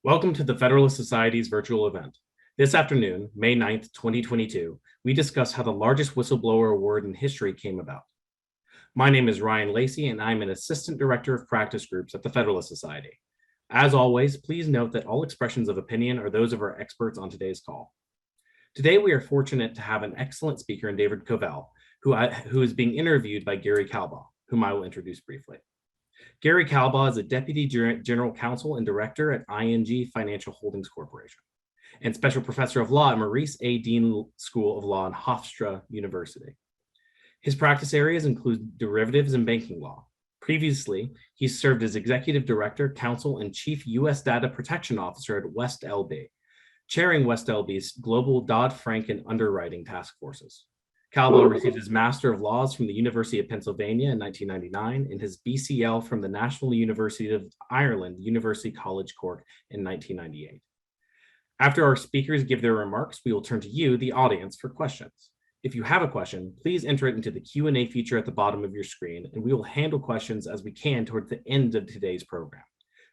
Welcome to the Federalist Society's virtual event. This afternoon, May 9th, 2022, we discuss how the largest whistleblower award in history came about. My name is Ryan Lacey, and I'm an Assistant Director of Practice Groups at the Federalist Society. As always, please note that all expressions of opinion are those of our experts on today's call. Today, we are fortunate to have an excellent speaker in David Kovel, who is being interviewed by Gary Kalbaugh, whom I will introduce briefly. Gary Kalbaugh is a Deputy General Counsel and Director at ING Financial Holdings Corporation and Special Professor of Law at Maurice A. Dean School of Law in Hofstra University. His practice areas include derivatives and banking law. Previously, he served as Executive Director, Counsel, and Chief U.S. Data Protection Officer at West LB, chairing West LB's global Dodd-Frank and underwriting task forces. Kalbaugh received his Master of Laws from the University of Pennsylvania in 1999 and his BCL from the National University of Ireland, University College Cork in 1998. After our speakers give their remarks, we will turn to you, the audience, for questions. If you have a question, please enter it into the Q&A feature at the bottom of your screen, and we will handle questions as we can toward the end of today's program.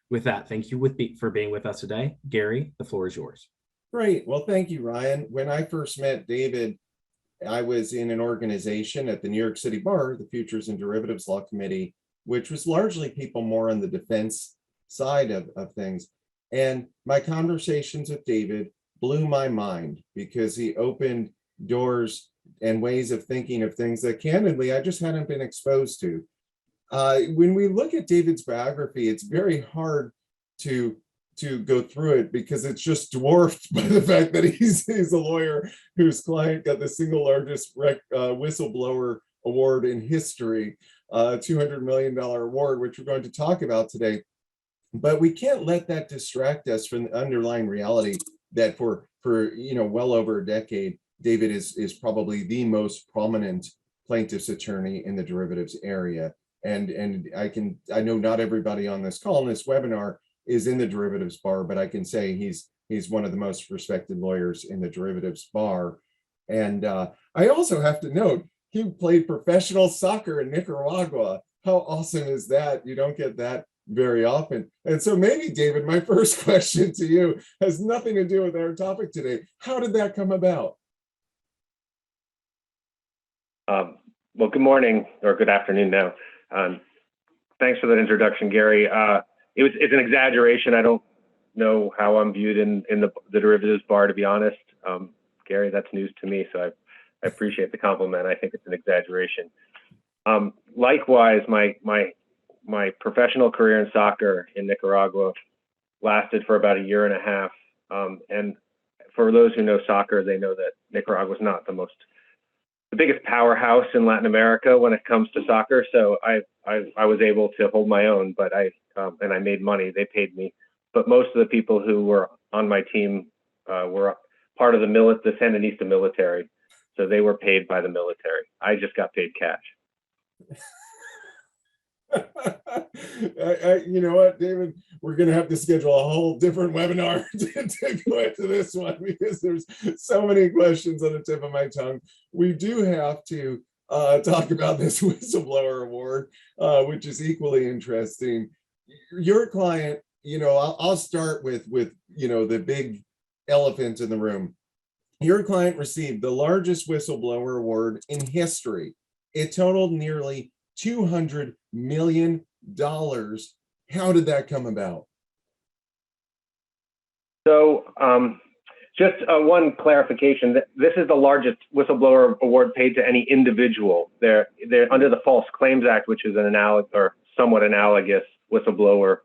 With that, thank you for being with us today. Gary, the floor is yours. Great. Well, thank you, Ryan. When I first met David, I was in an organization at the New York City Bar, the Futures and Derivatives Law Committee, which was largely people more on the defense side of things. And my conversations with David blew my mind because he opened doors and ways of thinking of things that candidly I just hadn't been exposed to. When we look at David's biography, it's very hard to go through it because it's just dwarfed by the fact that he's a lawyer whose client got the single largest whistleblower award in history, $200 million award, which we're going to talk about today. But we can't let that distract us from the underlying reality that for well over a decade, David is probably the most prominent plaintiff's attorney in the derivatives area. And I know not everybody on this call, in this webinar, is in the derivatives bar, but I can say he's one of the most respected lawyers in the derivatives bar. And I also have to note, he played professional soccer in Nicaragua. How awesome is that? You don't get that very often. And so maybe, David, my first question to you has nothing to do with our topic today. How did that come about? Well, good morning or good afternoon now. Thanks for that introduction, Gary. It's an exaggeration. I don't know how I'm viewed in the derivatives bar, to be honest. Gary, that's news to me, so I appreciate the compliment. I think it's an exaggeration. Likewise, my professional career in soccer in Nicaragua lasted for about a year and a half. And for those who know soccer, they know that Nicaragua is not the biggest powerhouse in Latin America when it comes to soccer. So I was able to hold my own, but I made money. They paid me. But most of the people who were on my team were part of the Sandinista military. So they were paid by the military. I just got paid cash. You know what, David? We're going to have to schedule a whole different webinar to go into this one because there's so many questions on the tip of my tongue. We do have to talk about this whistleblower award, which is equally interesting. Your client, I'll start with the big elephant in the room. Your client received the largest whistleblower award in history. It totaled nearly $200 million. How did that come about? So just one clarification, this is the largest whistleblower award paid to any individual. They're under the False Claims Act, which is an somewhat analogous whistleblower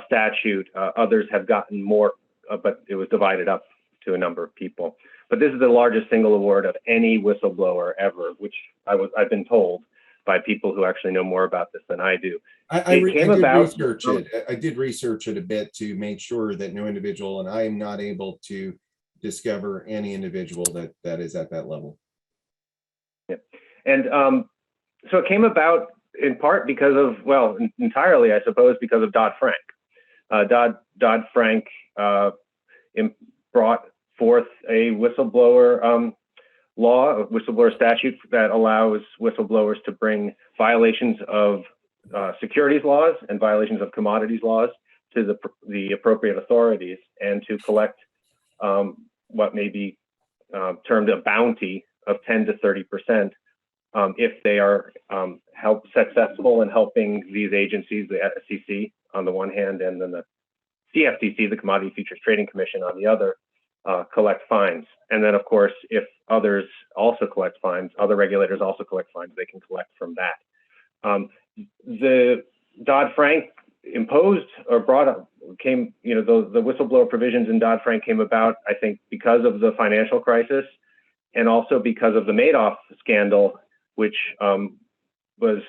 statute. Others have gotten more, but it was divided up to a number of people. But this is the largest single award of any whistleblower ever, which I've been told by people who actually know more about this than I do. I did research it a bit to make sure that no individual, and I am not able to discover any individual that is at that level. Yeah. And so it came about in part because of, well, entirely, I suppose, because of Dodd-Frank. Dodd-Frank brought forth a whistleblower law, a whistleblower statute that allows whistleblowers to bring violations of securities laws and violations of commodities laws to the appropriate authorities and to collect what may be termed a bounty of 10 to 30% if they are successful in helping these agencies, the SEC on the one hand, and then the Cftc, the Commodity Futures Trading Commission, on the other, collect fines. And then, of course, if others also collect fines, other regulators also collect fines, they can collect from that. The Dodd-Frank imposed or brought up the whistleblower provisions in Dodd-Frank came about, I think, because of the financial crisis and also because of the Madoff scandal, which was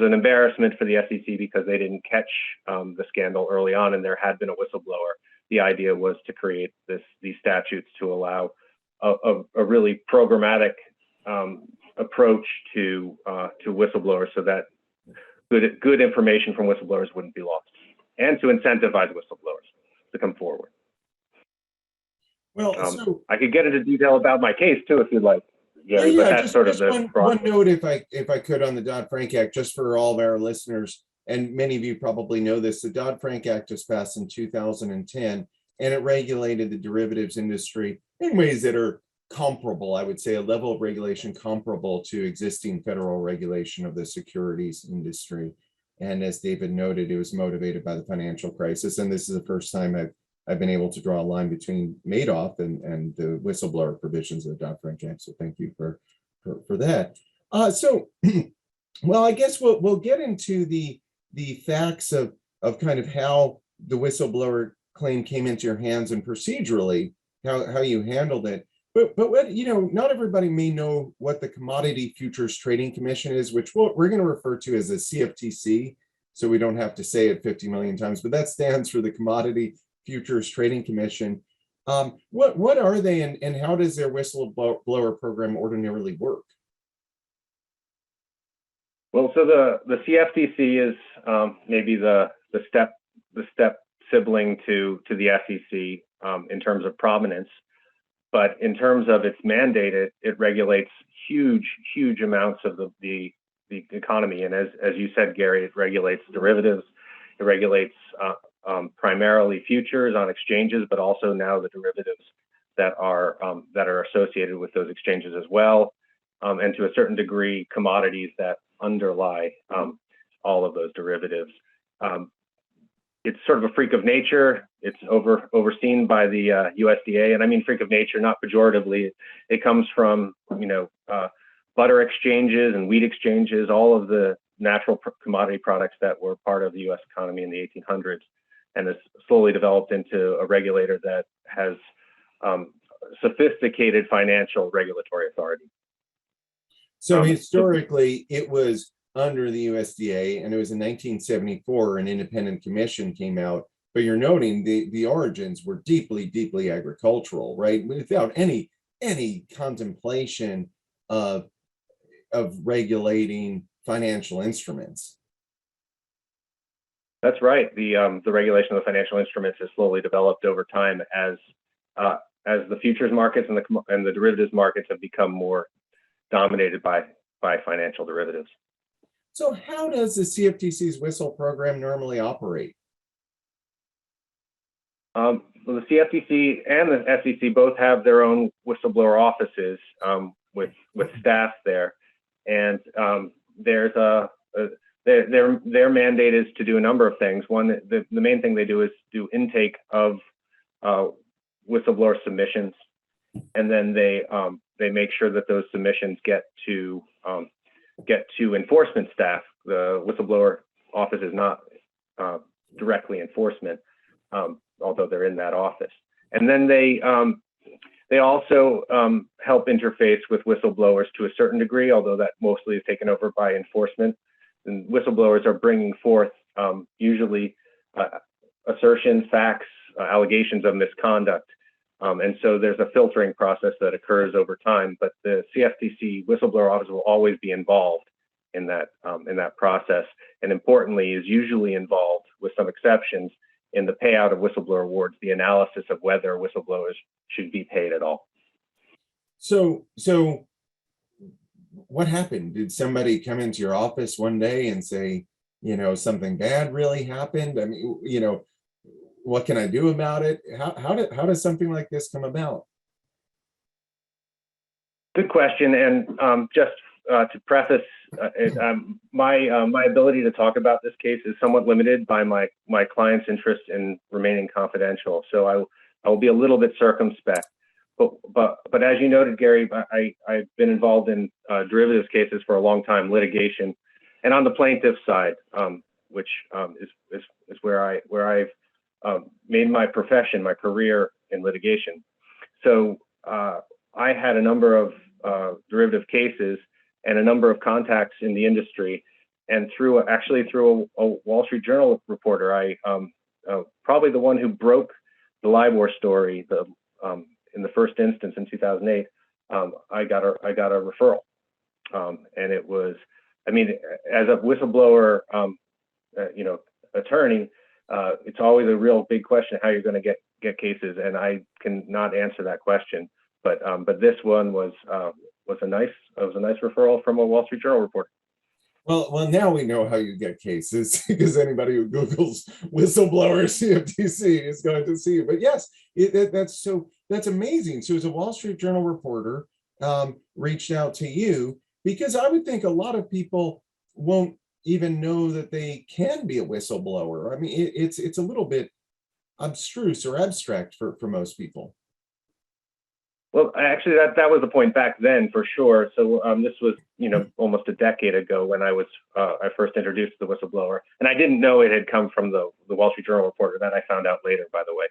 an embarrassment for the SEC because they didn't catch the scandal early on and there had been a whistleblower. The idea was to create these statutes to allow a really programmatic approach to whistleblowers so that good information from whistleblowers wouldn't be lost, and to incentivize whistleblowers to come forward. Well, so I could get into detail about my case too, if you'd like. Gary, but that's just, sort of just the one note, if I could, on the Dodd-Frank Act, just for all of our listeners, and many of you probably know this, the Dodd-Frank Act was passed in 2010, and it regulated the derivatives industry in ways that are comparable, I would say, a level of regulation comparable to existing federal regulation of the securities industry. And as David noted, it was motivated by the financial crisis. And this is the first time I've been able to draw a line between Madoff and the whistleblower provisions of the Dodd-Frank Act. So thank you for that. Well, I guess we'll get into the facts of kind of how the whistleblower claim came into your hands and procedurally how you handled it. But what, not everybody may know what the Commodity Futures Trading Commission is, which we're going to refer to as the CFTC, so we don't have to say it 50 million times, but that stands for the Commodity Futures Trading Commission. What are they, and how does their whistleblower program ordinarily work? Well, so the CFTC is maybe the step sibling to the SEC in terms of prominence. But in terms of its mandate, it regulates huge amounts of the economy. And as you said, Gary, it regulates derivatives. It regulates primarily futures on exchanges, but also now the derivatives that are associated with those exchanges as well, and to a certain degree, commodities that underlie all of those derivatives. It's sort of a freak of nature. It's overseen by the USDA, and I mean freak of nature not pejoratively. It comes from butter exchanges and wheat exchanges, all of the natural commodity products that were part of the U.S. economy in the 1800s, and has slowly developed into a regulator that has sophisticated financial regulatory authority. So historically, it was under the USDA, and it was in 1974 an independent commission came out. But you're noting the origins were deeply agricultural, right? Without any contemplation of regulating financial instruments. That's right. The regulation of the financial instruments has slowly developed over time as the futures markets and the derivatives markets have become more dominated by financial derivatives. So how does the CFTC's whistle program normally operate? Well, the CFTC and the SEC both have their own whistleblower offices with staff there, and their mandate is to do a number of things. One, the main thing they do is do intake of whistleblower submissions, and then they make sure that those submissions get to enforcement staff. The whistleblower office is not directly enforcement, although they're in that office. And then they also help interface with whistleblowers to a certain degree, although that mostly is taken over by enforcement. And whistleblowers are bringing forth usually assertions, facts, allegations of misconduct. And so there's a filtering process that occurs over time, but the CFTC whistleblower office will always be involved in that process, and importantly, is usually involved, with some exceptions, in the payout of whistleblower awards, the analysis of whether whistleblowers should be paid at all. So what happened? Did somebody come into your office one day and say, something bad really happened? I mean, what can I do about it? How does something like this come about? Good question. And just to preface, my ability to talk about this case is somewhat limited by my client's interest in remaining confidential. So I will be a little bit circumspect. But as you noted, Gary, I've been involved in derivatives cases for a long time, litigation, and on the plaintiff side, which is where I've made my profession, my career in litigation. So I had a number of derivative cases and a number of contacts in the industry, and through a Wall Street Journal reporter, I probably the one who broke the LIBOR story, in the first instance in 2008, I got a referral, and it was, I mean, as a whistleblower, attorney, it's always a real big question how you're going to get cases, and I cannot answer that question. But this one was a nice referral from a Wall Street Journal reporter. Well, now we know how you get cases because anybody who Googles whistleblower CFTC is going to see you. But yes, that's amazing. So as a Wall Street Journal reporter reached out to you, because I would think a lot of people won't even know that they can be a whistleblower. I mean, it's a little bit abstruse or abstract for most people. Well, actually, that was the point back then, for sure. So this was, almost a decade ago when I first introduced the whistleblower, and I didn't know it had come from the Wall Street Journal reporter. That I found out later, by the way.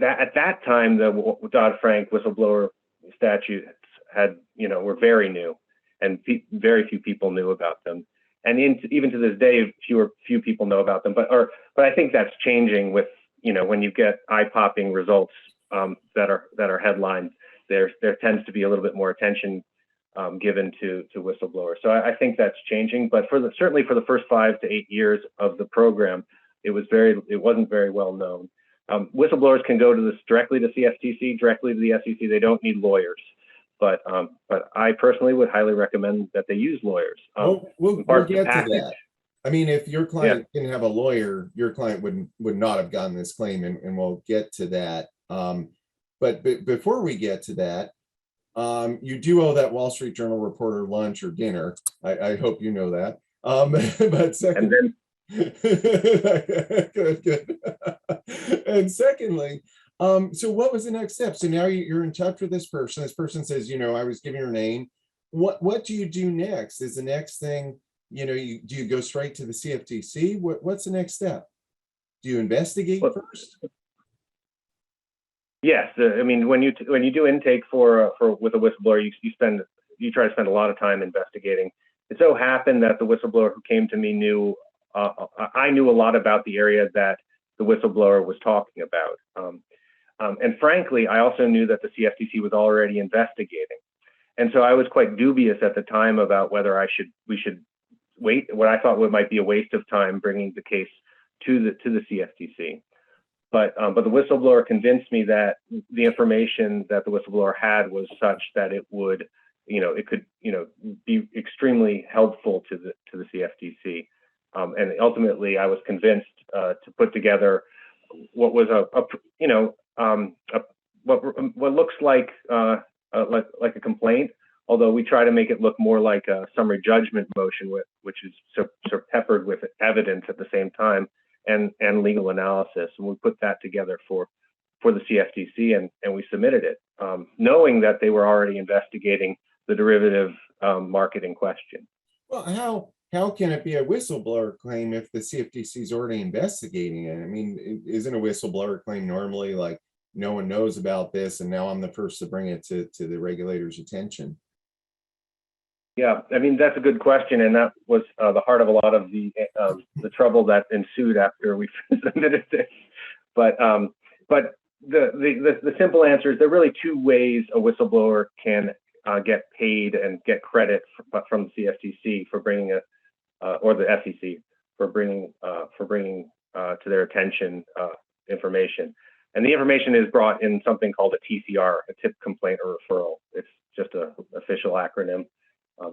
At that time, the Dodd-Frank whistleblower statutes were very new, and very few people knew about them. And even to this day, few people know about them. But I think that's changing with, when you get eye-popping results that are headlines, there tends to be a little bit more attention given to whistleblowers. So I think that's changing. But certainly for the first 5 to 8 years of the program, it wasn't very well known. Whistleblowers can go directly to CFTC, directly to the SEC. They don't need lawyers. But I personally would highly recommend that they use lawyers. We'll get to that. I mean, if your client didn't have a lawyer, your client would not have gotten this claim, and we'll get to that. But before we get to that, you do owe that Wall Street Journal reporter lunch or dinner. I hope you know that. But second, good. And secondly, so what was the next step? So now you're in touch with this person. This person says, I was giving your name. What do you do next? Is the next thing, do you go straight to the CFTC? What's the next step? Do you investigate first? Yes, I mean, when you do intake with a whistleblower, you try to spend a lot of time investigating. It so happened that the whistleblower who came to me knew I knew a lot about the area that the whistleblower was talking about, and frankly, I also knew that the CFTC was already investigating, and so I was quite dubious at the time about whether we should wait. What I thought might be a waste of time bringing the case to the CFTC. But the whistleblower convinced me that the information that the whistleblower had was such that it would, it could, be extremely helpful to the CFTC. And ultimately, I was convinced to put together what was what looks like a complaint, although we try to make it look more like a summary judgment motion, which is sort of peppered with evidence at the same time. And legal analysis, and we put that together for the CFTC, and we submitted it, knowing that they were already investigating the derivative market in question. Well, how can it be a whistleblower claim if the CFTC is already investigating it? I mean, isn't a whistleblower claim normally like no one knows about this, and now I'm the first to bring it to the regulators' attention? Yeah, I mean, that's a good question, and that was the heart of a lot of the trouble that ensued after we submitted this. But the simple answer is there are really two ways a whistleblower can get paid and get credit from the CFTC for bringing or the SEC for bringing to their attention information. And the information is brought in something called a TCR, a tip, complaint, or referral. It's just an official acronym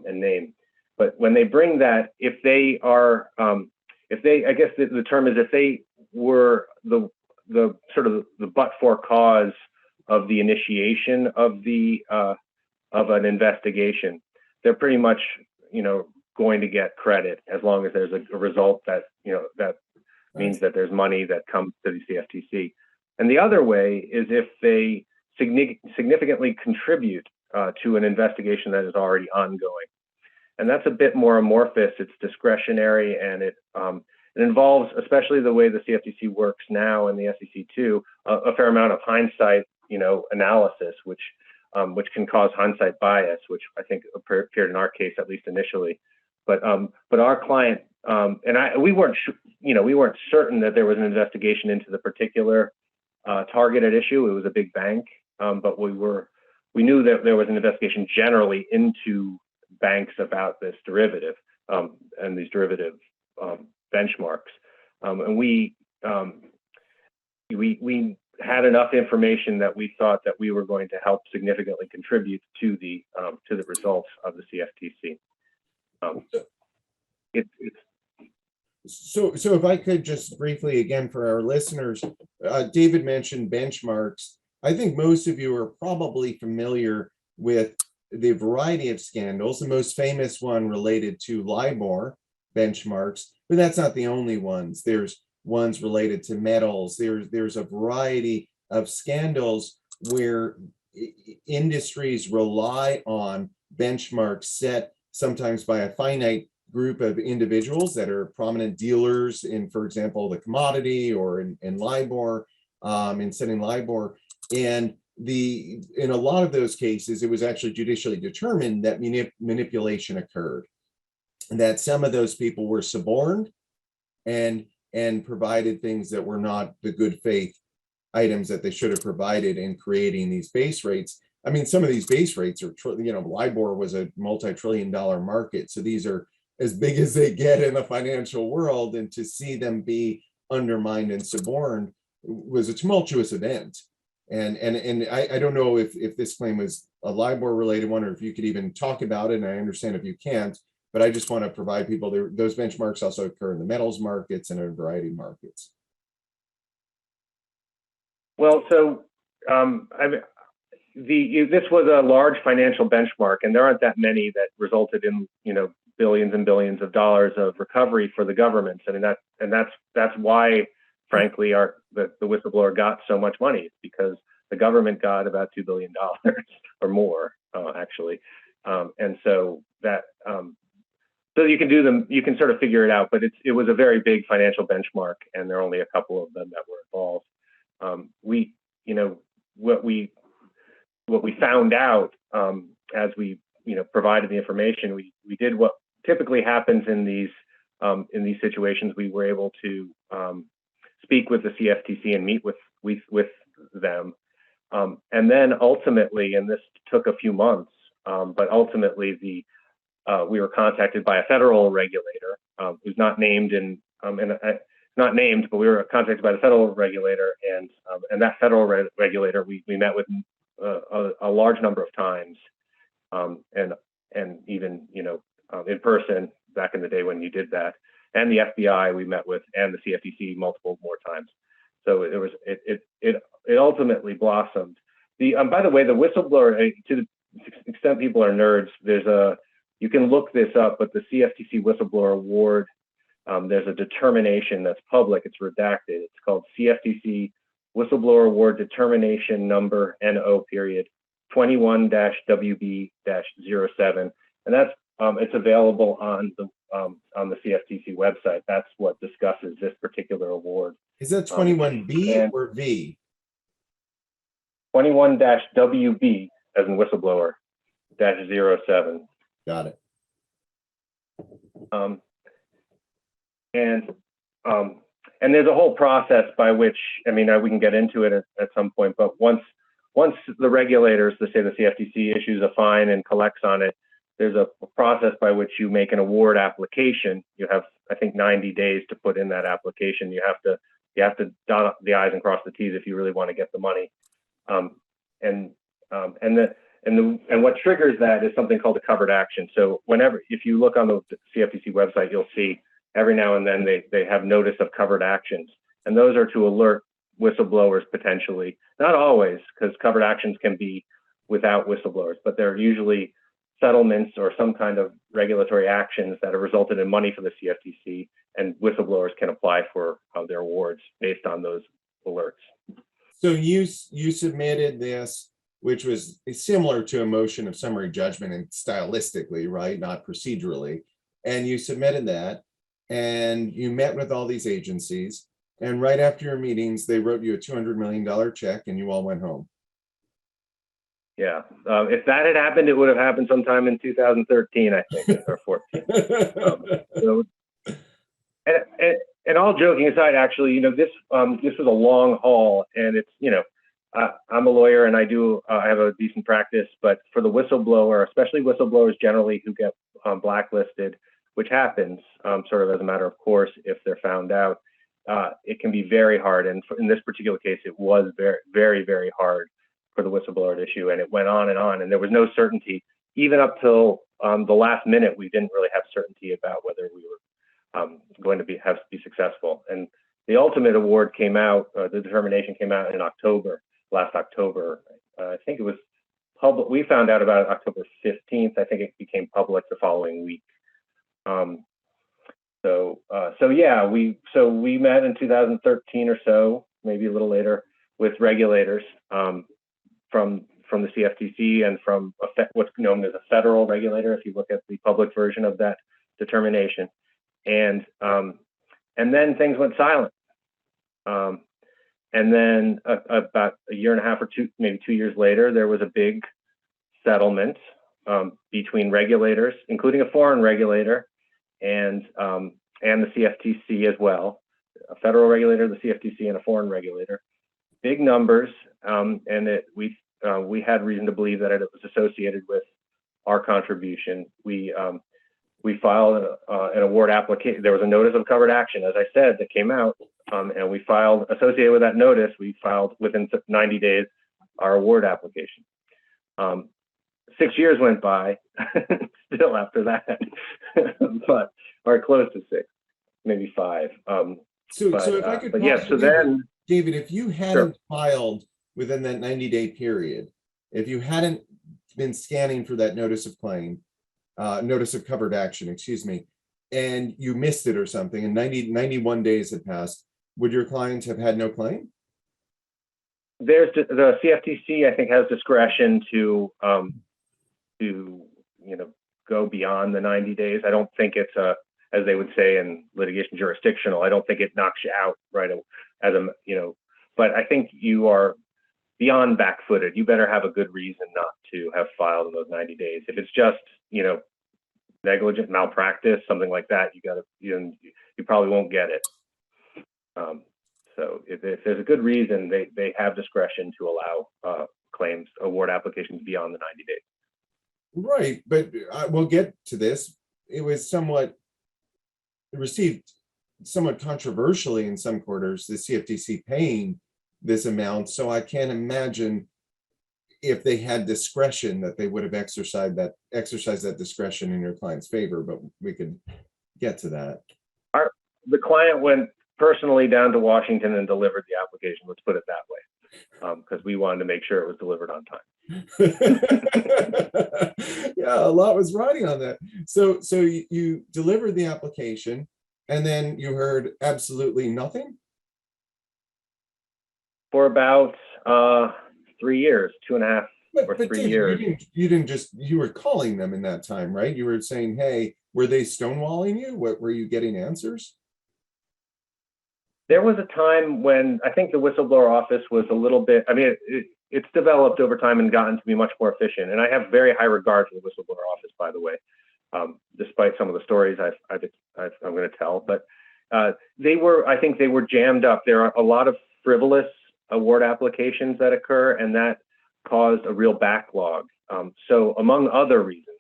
and name. But when they bring that, if they are, I guess the term is, if they were the sort of the but-for cause of the initiation of an investigation, they're pretty much, going to get credit as long as there's a result that, that means that there's money that comes to the CFTC. And the other way is if they significantly contribute to an investigation that is already ongoing. And that's a bit more amorphous. It's discretionary, and it involves, especially the way the CFTC works now and the SEC too, a fair amount of hindsight, analysis, which can cause hindsight bias, which I think appeared in our case, at least initially. But our client we weren't certain that there was an investigation into the particular target at issue. It was a big bank, but we knew that there was an investigation generally into banks about this derivative and these derivative benchmarks, and we had enough information that we thought that we were going to help significantly contribute to the results of the CFTC. So if I could just briefly, again, for our listeners, David mentioned benchmarks. I think most of you are probably familiar with the variety of scandals. The most famous one related to LIBOR benchmarks, but that's not the only ones. There's ones related to metals. There's a variety of scandals where industries rely on benchmarks set sometimes by a finite group of individuals that are prominent dealers in, for example, the commodity or in LIBOR, in setting LIBOR. And in a lot of those cases, it was actually judicially determined that manipulation occurred, and that some of those people were suborned and provided things that were not the good faith items that they should have provided in creating these base rates. I mean, some of these base rates are, LIBOR was a multi-trillion-dollar market, so these are as big as they get in the financial world, and to see them be undermined and suborned was a tumultuous event. And I don't know if this claim was a LIBOR related one, or if you could even talk about it, and I understand if you can't, but I just want to provide people there. Those benchmarks also occur in the metals markets and in a variety of markets. Well, so this was a large financial benchmark, and there aren't that many that resulted in billions and billions of dollars of recovery for the governments. I mean, that's why, frankly, the whistleblower got so much money, because the government got about $2 billion or more, actually, and so that so you can sort of figure it out. But it was a very big financial benchmark, and there are only a couple of them that were involved. What we found out as we provided the information, we did what typically happens in these situations. We were able to speak with the CFTC and meet with them, and then ultimately, and this took a few months, but ultimately we were contacted by a federal regulator who's not named not named, but we were contacted by the federal regulator, and that federal regulator we met with a large number of times, and even in person back in the day when you did that, and the FBI we met with, and the CFTC multiple more times. So it ultimately blossomed. By the way, the whistleblower, to the extent people are nerds, you can look this up, but the CFTC Whistleblower Award, there's a determination that's public. It's redacted. It's called CFTC Whistleblower Award Determination Number NO period 21-WB-07, and that's it's available on the CFTC website. That's what discusses this particular award. Is that 21B or V? 21-WB as in whistleblower -07. Got it. And there's a whole process by which, I mean, we can get into it at some point, but once the regulators, let's say the CFTC, issues a fine and collects on it, there's a process by which you make an award application. You have, I think, 90 days to put in that application. You have to dot the I's and cross the T's if you really want to get the money. And And what triggers that is something called a covered action. So if you look on the CFTC website, you'll see every now and then they have notice of covered actions. And those are to alert whistleblowers potentially, not always, because covered actions can be without whistleblowers, but they're usually settlements or some kind of regulatory actions that have resulted in money for the CFTC, and whistleblowers can apply for their awards based on those alerts. So you submitted this, which was similar to a motion of summary judgment and stylistically, right, not procedurally, and you submitted that, and you met with all these agencies, and right after your meetings, they wrote you a $200 million check, and you all went home. Yeah, if that had happened, it would have happened sometime in 2013, I think, or 14. So, and all joking aside, actually, this was a long haul, and it's, I'm a lawyer and I have a decent practice, but for the whistleblower, especially whistleblowers generally who get blacklisted, which happens sort of as a matter of course if they're found out, it can be very hard. And in this particular case, it was very, very, very hard for the whistleblower to issue, and it went on, and there was no certainty. Even up till the last minute, we didn't really have certainty about whether we were going to be successful. And the ultimate award came out, the determination came out in last October. I think it was public. We found out about it October 15th. I think it became public the following week. So we met in 2013 or so, maybe a little later, with regulators from the CFTC and from what's known as a federal regulator, if you look at the public version of that determination. And then things went silent. And then about a year and a half or maybe 2 years later, there was a big settlement between regulators, including a foreign regulator, and the CFTC as well, a federal regulator, the CFTC, and a foreign regulator. Big numbers, and we had reason to believe that it was associated with our contribution. We filed an award application. There was a notice of covered action, as I said, that came out, and we filed, associated with that notice, we filed within 90 days our award application. 6 years went by, still after that, but or close to 6, maybe 5. So if I could, then David, if you hadn't filed within that 90-day period, if you hadn't been scanning for that notice of claim, notice of covered action, excuse me, and you missed it or something, and 91 days had passed, would your clients have had no claim? There's the CFTC, I think, has discretion to go beyond the 90 days. I don't think it's as they would say in litigation, jurisdictional. I don't think it knocks you out but I think you are beyond back-footed. You better have a good reason not to have filed in those 90 days. If it's just, negligent malpractice, something like that, you probably won't get it. So if there's a good reason, they have discretion to allow claims, award applications beyond the 90 days. Right, but we'll get to this. It was received somewhat controversially in some quarters, the CFTC paying this amount. So I can't imagine if they had discretion that they would have exercised that discretion in your client's favor, but we could get to that. The client went personally down to Washington and delivered the application, let's put it that way, because we wanted to make sure it was delivered on time. Yeah, a lot was riding on that. So you delivered the application, and then you heard absolutely nothing? For about 3 years, 2.5 or 3 David, years. You were calling them in that time, right? You were saying, hey, were they stonewalling you? Were you getting answers? There was a time when I think the whistleblower office was a little bit, it's developed over time and gotten to be much more efficient. And I have very high regard for the whistleblower office, by the way, despite some of the stories I'm going to tell. But I think they were jammed up. There are a lot of frivolous award applications that occur, and that caused a real backlog. So among other reasons,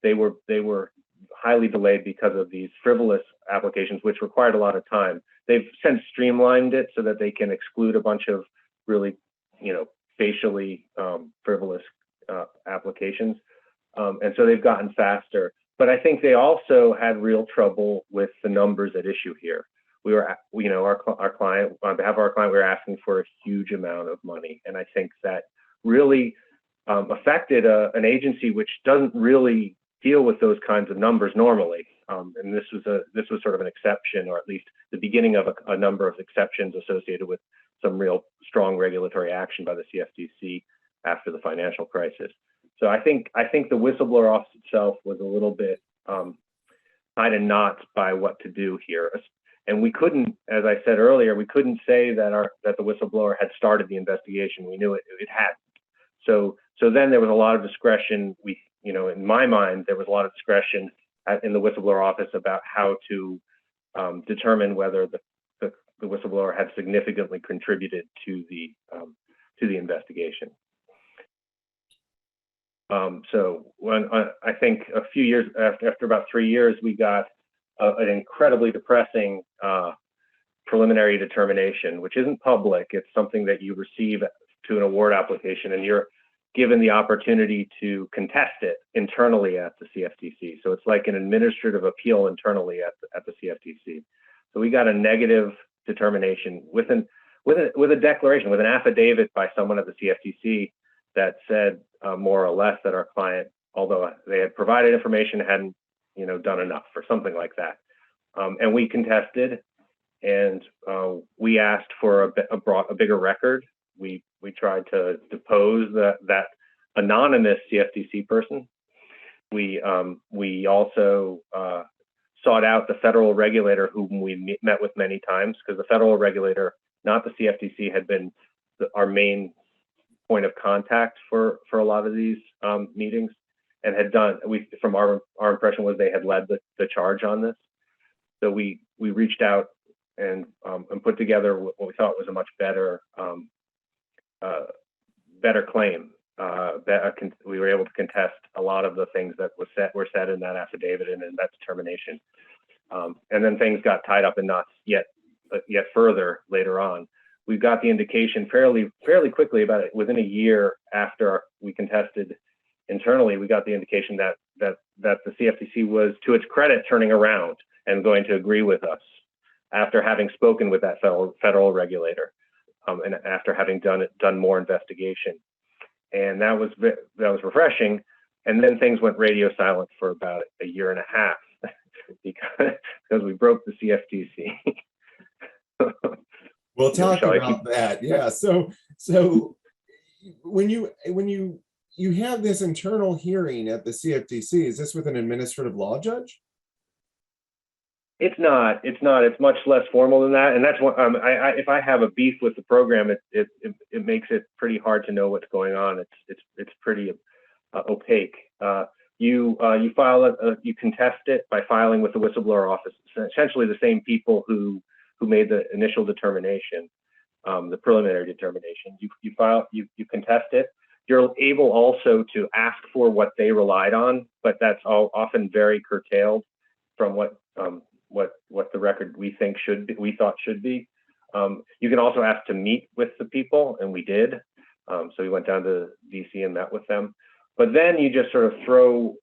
they were highly delayed because of these frivolous applications, which required a lot of time. They've since streamlined it so that they can exclude a bunch of really, facially frivolous applications. And so they've gotten faster. But I think they also had real trouble with the numbers at issue here. We were, our client, on behalf of our client, we were asking for a huge amount of money. And I think that really affected an agency which doesn't really deal with those kinds of numbers normally. And this was sort of an exception, or at least the beginning of a number of exceptions associated with some real strong regulatory action by the CFTC after the financial crisis. So I think the whistleblower office itself was a little bit tied in knots by what to do here. And we couldn't, as I said earlier, we couldn't say that the whistleblower had started the investigation. We knew it hadn't. So then there was a lot of discretion. In my mind, there was a lot of discretion in the whistleblower office about how to determine whether the whistleblower had significantly contributed to the investigation. So when I think a few years after about 3 years, we got an incredibly depressing preliminary determination, which isn't public. It's something that you receive to an award application, and you're given the opportunity to contest it internally at the CFTC. So it's like an administrative appeal internally at the CFTC. So we got a negative determination with a declaration, with an affidavit by someone at the CFTC that said more or less that our client, although they had provided information, hadn't done enough or something like that. And we contested, and we asked for a bigger record. We tried to depose that anonymous CFTC person. We also sought out the federal regulator, whom we met with many times, because the federal regulator, not the CFTC, had been our main point of contact for a lot of these meetings, and had done. From our impression was they had led the charge on this. So we reached out and put together what we thought was a much better claim. We were able to contest a lot of the things that were said in that affidavit and in that determination. And then things got tied up in knots yet further later on. We got the indication fairly quickly, about it within a year after we contested internally. We got the indication that the CFTC was, to its credit, turning around and going to agree with us after having spoken with that federal regulator, and after having done more investigation. And that was refreshing. And then things went radio silent for about a year and a half because we broke the CFTC. We'll talk about that. Yeah. So when you have this internal hearing at the CFTC, is this with an administrative law judge? It's not. It's much less formal than that. And that's what if I have a beef with the program, it makes it pretty hard to know what's going on. It's pretty opaque. You contest it by filing with the whistleblower office. It's essentially the same people who made the initial determination, the preliminary determination. You contest it. You're able also to ask for what they relied on, but that's all often very curtailed from what the record we thought should be. You can also ask to meet with the people, and we did. So we went down to DC and met with them. But then you just sort of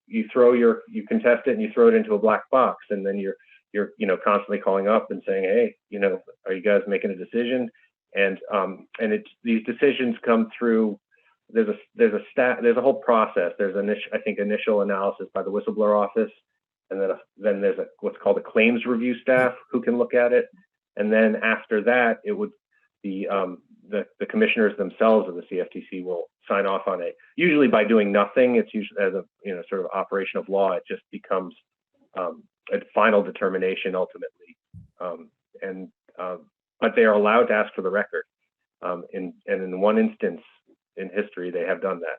you contest it and you throw it into a black box, and then you're constantly calling up and saying, hey, are you guys making a decision? And these decisions come through. There's a whole process. There's initial analysis by the whistleblower office, and then there's what's called a claims review staff who can look at it. And then after that, it would the commissioners themselves of the CFTC will sign off on it. Usually by doing nothing, it's usually as a sort of operation of law. It just becomes a final determination ultimately. But they are allowed to ask for the record. And in one instance in history, they have done that.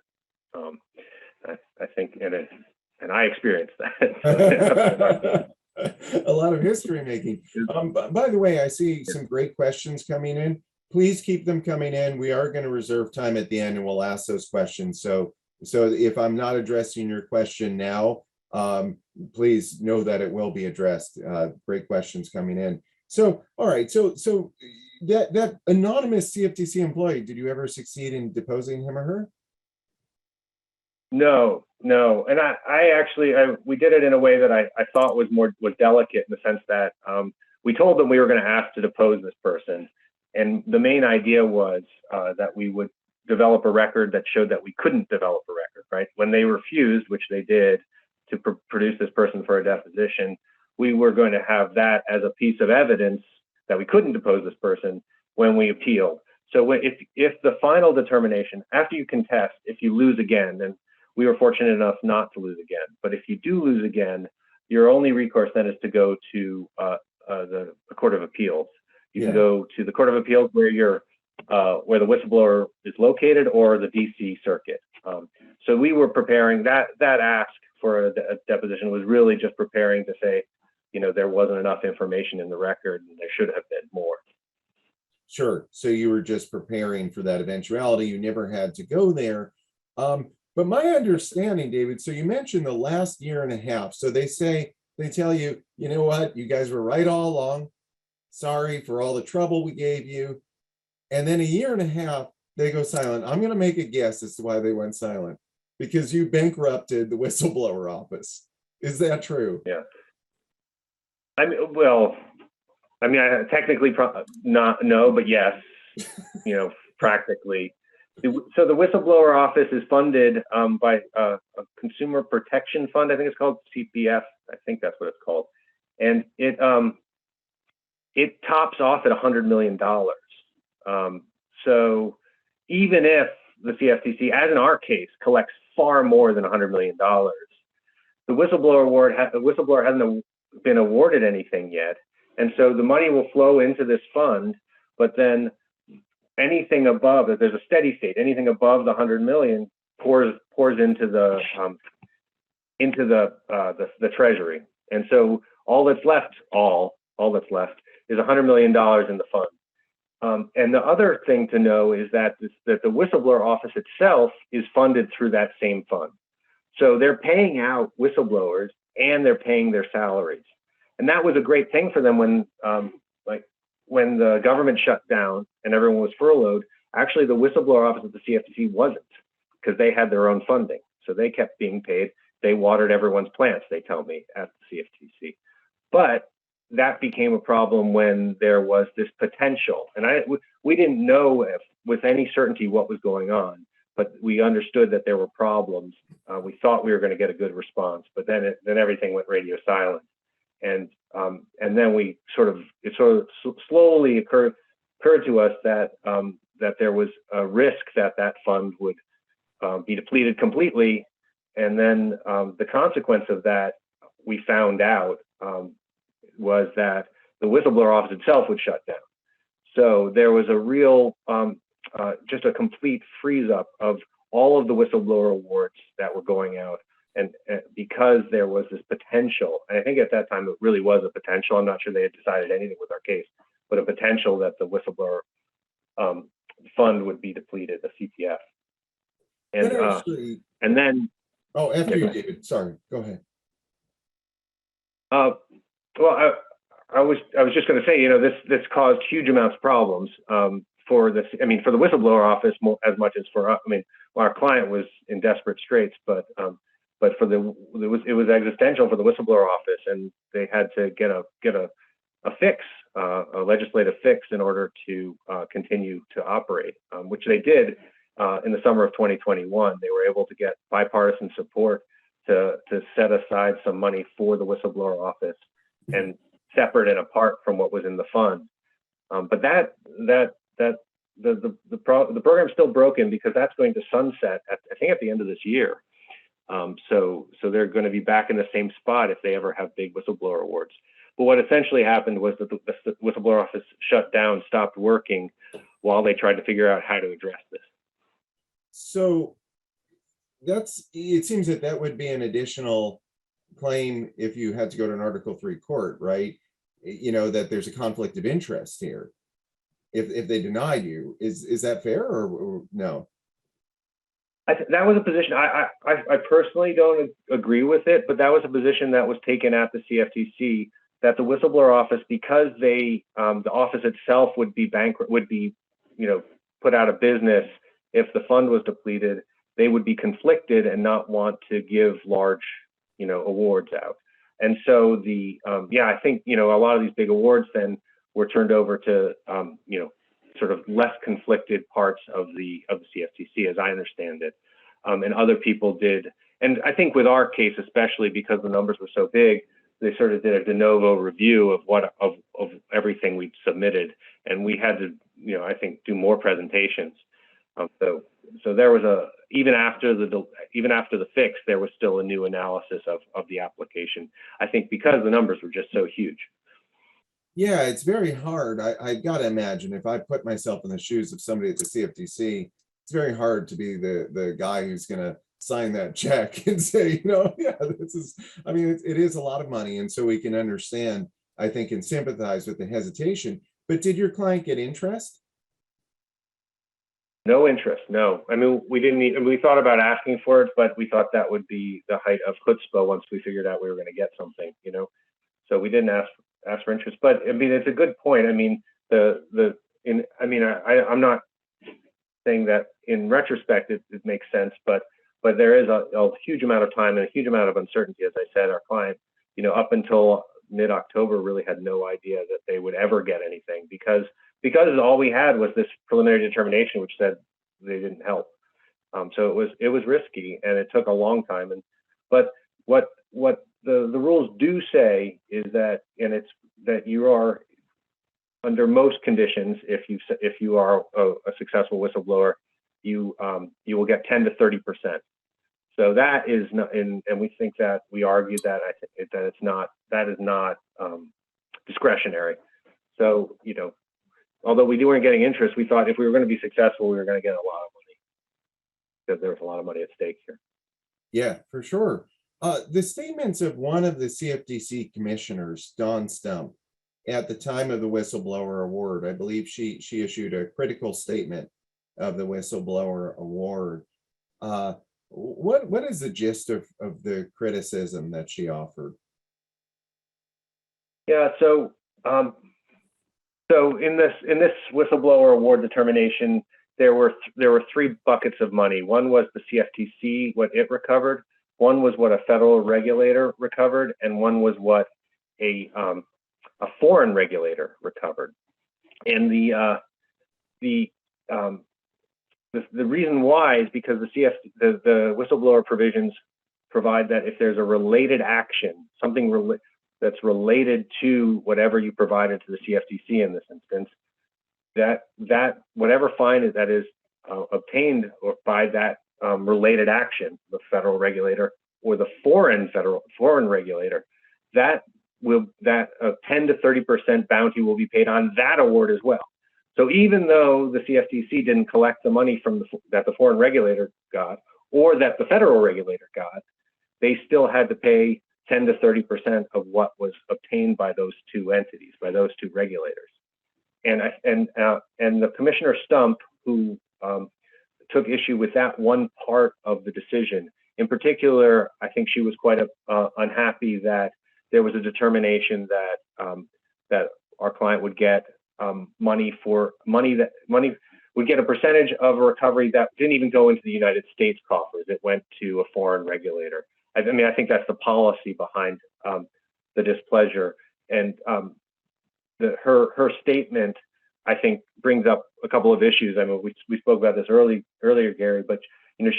I think, and I experienced that. A lot of history making. By the way, I see some great questions coming in. Please keep them coming in. We are going to reserve time at the end, and we'll ask those questions. So if I'm not addressing your question now, please know that it will be addressed. Great questions coming in. So, all right. So that anonymous CFTC employee, did you ever succeed in deposing him or her? No, no. And I actually, we did it in a way that I thought was delicate, in the sense that we told them we were going to ask to depose this person. And the main idea was that we would develop a record that showed that we couldn't develop a record, right? When they refused, which they did, to produce this person for a deposition, we were going to have that as a piece of evidence that we couldn't depose this person when we appealed. So if the final determination, after you contest, if you lose again, and we were fortunate enough not to lose again, but if you do lose again, your only recourse then is to go to the Court of Appeals. You can go to the Court of Appeals where the whistleblower is located, or the DC Circuit. So we were preparing that ask for a deposition was really just preparing to say, there wasn't enough information in the record and there should have been more. Sure. So you were just preparing for that eventuality. You never had to go there. But my understanding, David, so you mentioned the last year and a half. So they tell you, you know what, you guys were right all along. Sorry for all the trouble we gave you. And then a year and a half, they go silent. I'm going to make a guess as to why they went silent. Because you bankrupted the whistleblower office. Is that true? Yeah. I technically not, no, but yes, practically. So the whistleblower office is funded by a consumer protection fund. I think it's called CPF. I think that's what it's called. And it tops off at $100 million. So even if the Cftc, as in our case, collects far more than $100 million, the whistleblower hasn't been awarded anything yet. And so the money will flow into this fund, but then anything above, if there's a steady state, anything above the 100 million pours into the treasury. And so all that's left is $100 million in the fund. And the other thing to know is that the whistleblower office itself is funded through that same fund. So they're paying out whistleblowers and they're paying their salaries. And that was a great thing for them when the government shut down and everyone was furloughed. Actually, the whistleblower office at the Cftc wasn't, because they had their own funding. So they kept being paid. They watered everyone's plants, they tell me, at the Cftc. But that became a problem when there was this potential. And we didn't know with any certainty what was going on, but we understood that there were problems. We thought we were going to get a good response, but then everything went radio silent. And then it sort of slowly occurred to us that there was a risk that fund would be depleted completely. And then the consequence of that, we found out, was that the whistleblower office itself would shut down. So there was a real, just a complete freeze up of all of the whistleblower awards that were going out. And because there was this potential, and I think at that time it really was a potential, I'm not sure they had decided anything with our case, but a potential that the whistleblower fund would be depleted, the CPF. And then. Oh, after you, David. Sorry, go ahead. Well, I was just going to say, this caused huge amounts of problems for the whistleblower office as much as for us. Our client was in desperate straits, but it was existential for the whistleblower office, and they had to get a fix, a legislative fix, in order to continue to operate, which they did in the summer of 2021. They were able to get bipartisan support to set aside some money for the whistleblower office, and separate and apart from what was in the fund. But the program's still broken, because that's going to sunset I think at the end of this year. So they're going to be back in the same spot if they ever have big whistleblower awards. But what essentially happened was that the whistleblower office shut down, stopped working, while they tried to figure out how to address this. So it seems that would be an additional claim if you had to go to an Article 3 court, right? That there's a conflict of interest here if they deny you. Is that fair or no? That was a position, I personally don't agree with it, but that was a position that was taken at the CFTC, that the whistleblower office, because the office itself would be bankrupt, would be, put out of business if the fund was depleted, they would be conflicted and not want to give large, awards out. And so I think, a lot of these big awards then were turned over to, sort of less conflicted parts of the CFTC, as I understand it. And other people did. And I think with our case, especially because the numbers were so big, they sort of did a de novo review of everything we'd submitted. And we had to, I think, do more presentations. So there was even after the fix, there was still a new analysis of the application. I think because the numbers were just so huge. Yeah, it's very hard. I got to imagine if I put myself in the shoes of somebody at the CFTC, it's very hard to be the guy who's going to sign that check and say, yeah, this is, I mean, it is a lot of money. And so we can understand, I think, and sympathize with the hesitation. But did your client get interest? No interest, no. I mean, we thought about asking for it, but we thought that would be the height of chutzpah once we figured out we were going to get something, So we didn't ask for interest. But I mean, it's a good point. I mean, I'm not saying that in retrospect it makes sense, but there is a huge amount of time and a huge amount of uncertainty. As I said, our client, up until mid-October really had no idea that they would ever get anything because all we had was this preliminary determination which said they didn't help. So it was risky and it took a long time. But what the rules do say is that, and it's that you are under most conditions, if you are a successful whistleblower, you will get 10 to 30%. So that is not, and we think that we argue that that is not discretionary. So although we weren't getting interest, we thought if we were going to be successful, we were going to get a lot of money because there was a lot of money at stake here. Yeah, for sure. The statements of one of the CFTC commissioners, Dawn Stump, at the time of the whistleblower award, I believe she issued a critical statement of the whistleblower award. What is the gist of the criticism that she offered? Yeah, so in this whistleblower award determination, there were three buckets of money. One was the CFTC, what it recovered. One was what a federal regulator recovered, and one was what a foreign regulator recovered. And the reason why is because the whistleblower provisions provide that if there's a related action, something that's related to whatever you provided to the CFTC in this instance, that whatever fine that is obtained by that related action, the federal regulator or the foreign regulator, that 10 to 30% bounty will be paid on that award as well. So even though the CFTC didn't collect the money that the foreign regulator got or that the federal regulator got, they still had to pay 10 to 30% of what was obtained by those two entities, by those two regulators. And the Commissioner Stump, who took issue with that one part of the decision, in particular, I think she was quite unhappy that there was a determination that our client would get money would get a percentage of a recovery that didn't even go into the United States coffers. It went to a foreign regulator. I think that's the policy behind the displeasure. And her statement, I think, brings up a couple of issues. I mean, we spoke about this earlier, Gary, but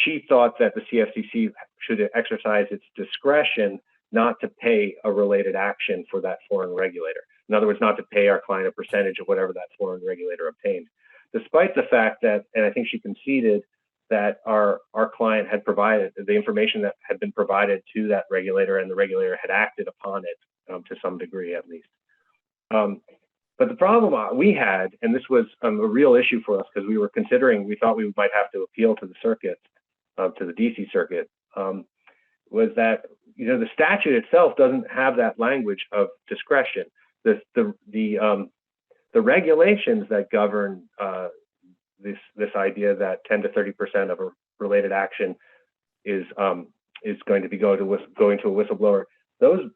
she thought that the CFTC should exercise its discretion not to pay a related action for that foreign regulator. In other words, not to pay our client a percentage of whatever that foreign regulator obtained, despite the fact that, and I think she conceded that our client had provided the information that had been provided to that regulator, and the regulator had acted upon it to some degree at least. But the problem we had, and this was a real issue for us because we thought we might have to appeal to the circuit, to the DC circuit, was that the statute itself doesn't have that language of discretion. The regulations that govern this idea that 10 to 30% of a related action is going to be going to a whistleblower. The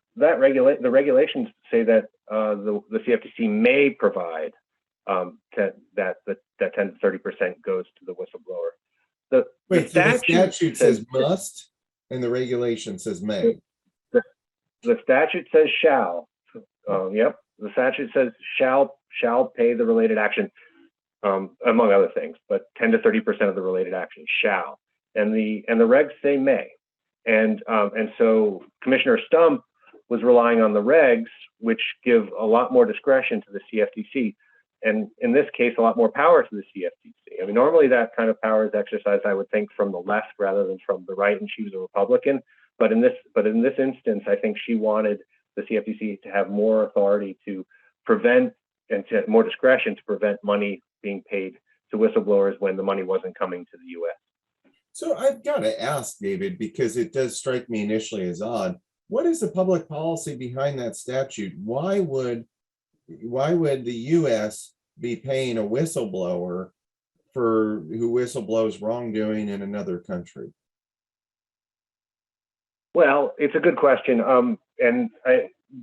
regulations say that the CFTC may provide that 10 to 30% goes to the whistleblower. Wait, so the statute says says must and the regulation says may. the statute says shall. Yep, the statute says shall pay the related action, among other things, but 10 to 30% of the related action shall, and the regs say may, and so Commissioner Stump was relying on the regs, which give a lot more discretion to the CFTC, and in this case, a lot more power to the CFTC. I mean, normally that kind of power is exercised, I would think, from the left rather than from the right, and she was a Republican. But in this instance, I think she wanted the CFTC to have more authority to prevent and to have more discretion to prevent money being paid to whistleblowers when the money wasn't coming to the U.S. So I've got to ask, David, because it does strike me initially as odd. What is the public policy behind that statute? Why would the U.S. be paying a whistleblower who whistleblows wrongdoing in another country? Well, it's a good question. And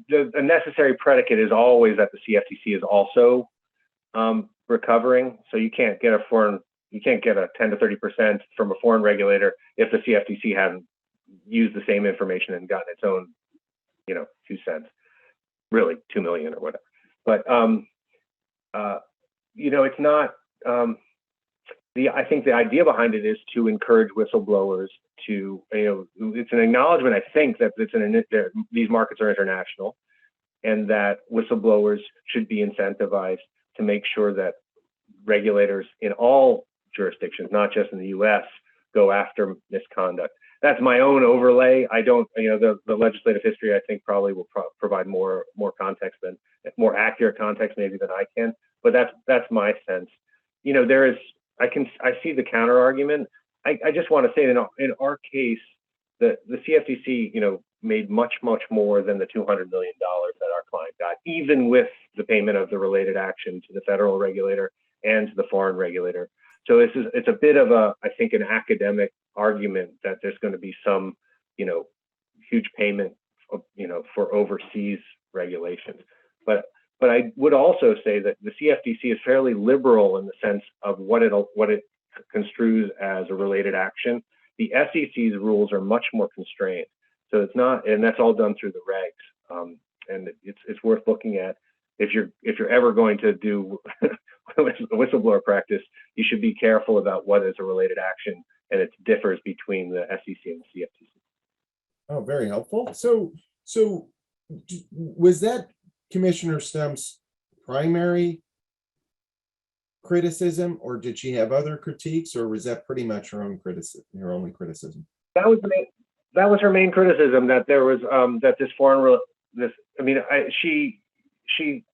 the necessary predicate is always that the CFTC is also recovering. So you can't get a 10 to 30% from a foreign regulator if the CFTC hadn't used the same information and gotten its own, 2 cents, really 2 million or whatever. But it's not. I think the idea behind it is to encourage whistleblowers to, it's an acknowledgement, I think, that these markets are international, and that whistleblowers should be incentivized to make sure that regulators in all jurisdictions, not just in the U.S., go after misconduct. That's my own overlay. I don't, the legislative history, I think, probably will provide more context than, more accurate context maybe than I can. But that's my sense. I see the counter argument. I just want to say that in our case, the CFTC, made much more than the $200 million that our client got, even with the payment of the related action to the federal regulator and to the foreign regulator. So it's a bit of I think, an academic argument that there's going to be some, huge payment, for overseas regulations. But I would also say that the CFTC is fairly liberal in the sense of what it construes as a related action. The SEC's rules are much more constrained. So it's not, and that's all done through the regs. And it's worth looking at. If you're ever going to do a whistleblower practice, you should be careful about what is a related action, and it differs between the SEC and the CFTC. Oh, very helpful. So was that Commissioner Stump's primary criticism, or did she have other critiques, or was that pretty much her only criticism? That was her main criticism, that there was that this foreign she